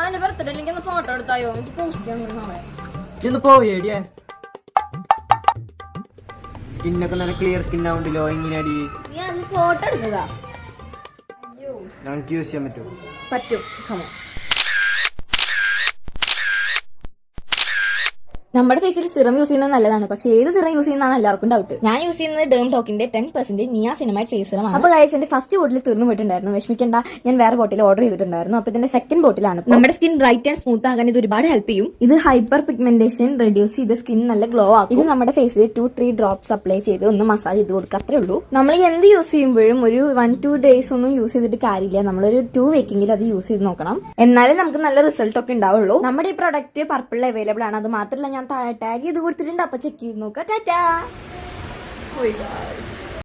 എന്റെ ബർത്ത്ഡേ അല്ലെങ്കിൽ ഒന്ന് ഫോട്ടോ എടുത്തായോ? എനിക്ക് പോസ്റ്റ് ചെയ്യാൻ നാളെ. ഇന്ന് പോയേടിയാ സ്കിന്നൊക്കെ നല്ല ക്ലിയർ സ്കിൻ ആവുണ്ടല്ലോ. എങ്ങനെയാടി നീ അന്ന് ഫോട്ടോ എടുത്തതാ? ഞങ്ങൾക്ക് യൂസ് ചെയ്യാൻ പറ്റുമോ? പറ്റും. കമോ നമ്മുടെ ഫേസിൽ സിറം യൂസ് ചെയ്യുന്നത് നല്ലതാണ്, പക്ഷേ ഏത് സിറം യൂസ് ചെയ്യുന്നതാണ് എല്ലാവർക്കും ഡൗട്ട്. ഞാൻ യൂസ് ചെയ്യുന്നത് ഡേം ടോക്കിന്റെ 10% നിയാസിനമൈഡ് ഫേസ് സിറം ആണ്. അപ്പോൾ ഗൈസ് എന്റെ ഫസ്റ്റ് ബോട്ടിൽ തീർന്നു പോയിട്ടുണ്ടായിരുന്നു. വിഷമിക്കേണ്ട, ഞാൻ വേറെ ബോട്ടിൽ ഓർഡർ ചെയ്തിട്ടുണ്ടായിരുന്നു. അപ്പോൾ ഇതിന്റെ സെക്കൻഡ് ബോട്ടിലാണ്. നമ്മുടെ സ്കിൻ ബ്രൈറ്റ് ആൻഡ് സ്മൂത്ത് ആകാൻ ഇത് ഒരുപാട് ഹെൽപ്പ് ചെയ്യും. ഇത് ഹൈപ്പർ പിഗ്മെന്റേഷൻ റെഡ്യൂസ് ചെയ്ത് സ്കിൻ നല്ല ഗ്ലോ ആക്കും. ഇത് നമ്മുടെ ഫേസിൽ 2-3 ഡ്രോപ്സ് അപ്ലൈ ചെയ്ത് ഒന്ന് മസാജ് ചെയ്ത് കൊടുക്കുക, അത്രേ ഉള്ളൂ. നമ്മൾ എന്ത് യൂസ് ചെയ്യുമ്പോഴും ഒരു 1-2 ഡേയ്സ് ഒന്നും യൂസ് ചെയ്തിട്ട് കാര്യമില്ല. നമ്മളൊരു 2 വീക്കെങ്കിലും അത് യൂസ് ചെയ്ത് നോക്കണം, എന്നാലേ നമുക്ക് നല്ല റിസൾട്ട് ഒക്കെ ഉണ്ടാവുള്ളൂ. നമ്മുടെ ഈ പ്രൊഡക്റ്റ് പർപ്പിളിൽ അവൈലബിൾ ആണ്. അത് മാത്രമല്ല ഞാൻ ടാഗ് ചെയ്ത് കൊടുത്തിട്ടുണ്ട്. അപ്പൊ ചെക്ക് ചെയ്ത് നോക്കാം. ടാറ്റാ.